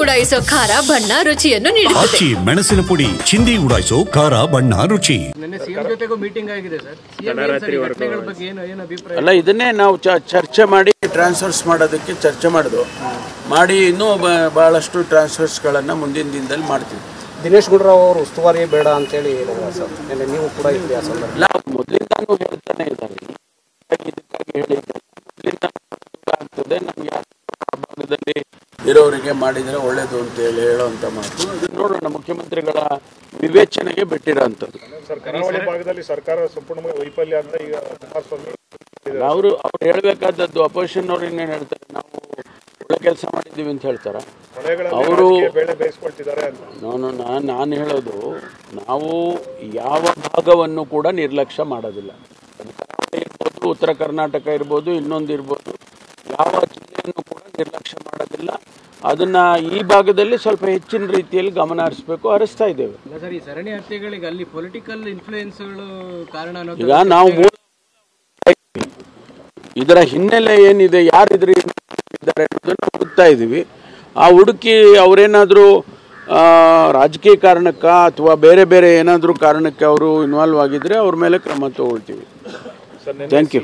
ಉಡಾಯಿಸೋ ಖಾರ ಬಣ್ಣ ರುಚಿಯನ್ನು ನೀಡುತ್ತದೆ. ಆಚಿ ಮೆಣಸಿನ ಪುಡಿ ಚಿಂದಿ ಉಡಾಯಿಸೋ ಖಾರ ಬಣ್ಣ ರುಚಿ. ಮೀಟಿಂಗ್ ಆಗಿದೆ ಸರ್. ಅಲ್ಲ, ಇದನ್ನೇ ನಾವು ಚರ್ಚೆ ಮಾಡಿ ಟ್ರಾನ್ಸ್ಫರ್ಸ್ ಮಾಡೋದಕ್ಕೆ ಚರ್ಚೆ ಮಾಡಿ ಇನ್ನೂ ಬಹಳಷ್ಟು ಟ್ರಾನ್ಸ್ಫರ್ಸ್ಗಳನ್ನು ಮುಂದಿನ ದಿನದಲ್ಲಿ ಮಾಡ್ತೀವಿ. ದಿನೇಶ್ ಗುಂಡೂರಾವ್ ಅವರು ಉಸ್ತುವಾರಿ ಬೇಡ ಅಂತೇಳಿ ಸರ್, ನೀವು ಕೂಡ ಇದ್ರಿ ಆ ಸಂದರ್ಭ. ಇಲ್ಲ, ಮೊದಲಿಂದಾನು ಹೇಳ್ತಾನೆ ಇದ್ದಾರೆ. ಇದಕ್ಕಾಗಿ ಹೇಳಿದ್ದೆ ಆಗ್ತದೆ, ನಮ್ಗೆ ಭಾಗದಲ್ಲಿ ಇರೋರಿಗೆ ಮಾಡಿದರೆ ಒಳ್ಳೇದು ಅಂತೇಳಿ ಹೇಳೋವಂಥ ಮಾತು. ಅದನ್ನು ನೋಡೋಣ, ಮುಖ್ಯಮಂತ್ರಿಗಳ ವಿವೇಚನೆಗೆ ಬಿಟ್ಟಿರೋಂಥದ್ದು. ಕರಾವಳಿ ಭಾಗದಲ್ಲಿ ಸರ್ಕಾರ ಸಂಪೂರ್ಣವಾಗಿ ವೈಫಲ್ಯ ಅಂತ ಈಗ ಕುಮಾರಸ್ವಾಮಿ ಅವ್ರು ಹೇಳಬೇಕಾದದ್ದು. ಅಪೋಸಿಷನ್ ಅವ್ರು ಇನ್ನೇನು ಹೇಳ್ತಾರೆ, ನಾವು ಒಳ್ಳೆ ಕೆಲಸ ಮಾಡಿದ್ದೀವಿ ಅಂತ ಹೇಳ್ತಾರ ಅವರು. ನಾನು ಹೇಳೋದು, ನಾವು ಯಾವ ಭಾಗವನ್ನು ಕೂಡ ನಿರ್ಲಕ್ಷ್ಯ ಮಾಡೋದಿಲ್ಲ. ಕರಾವಳಿ ಇರ್ಬೋದು, ಉತ್ತರ ಕರ್ನಾಟಕ ಇರ್ಬೋದು, ಇನ್ನೊಂದು ಇರ್ಬೋದು, ಯಾವ ಜಿಲ್ಲೆಯನ್ನು ಕೂಡ ನಿರ್ಲಕ್ಷ್ಯ ಮಾಡೋದಿಲ್ಲ. ಅದನ್ನ ಈ ಭಾಗದಲ್ಲಿ ಸ್ವಲ್ಪ ಹೆಚ್ಚಿನ ರೀತಿಯಲ್ಲಿ ಗಮನ ಹರಿಸ್ತಾ ಇದ್ದೇವೆ. ಈ ಸರಣಿ ಹತ್ಯೆಗಳಿಗೆ ಅಲ್ಲಿ ಪೊಲಿಟಿಕಲ್ ಇನ್ಫ್ಲೂಯೆನ್ಸ್ಗಳು ಕಾರಣ. ಈಗ ನಾವು ಇದರ ಹಿನ್ನೆಲೆ ಏನಿದೆ, ಯಾರು ಇದ್ದಾರೆ ಅನ್ನೋದನ್ನು ಹುಡುಕ್ತಾ ಇದ್ದೀವಿ. ಆ ಹುಡುಕಿ ಅವರೇನಾದರೂ ರಾಜಕೀಯ ಕಾರಣಕ್ಕ ಅಥವಾ ಬೇರೆ ಬೇರೆ ಏನಾದರೂ ಕಾರಣಕ್ಕೆ ಅವರು ಇನ್ವಾಲ್ವ್ ಆಗಿದ್ರೆ ಅವ್ರ ಮೇಲೆ ಕ್ರಮ ತಗೊಳ್ತೀವಿ. Thank you.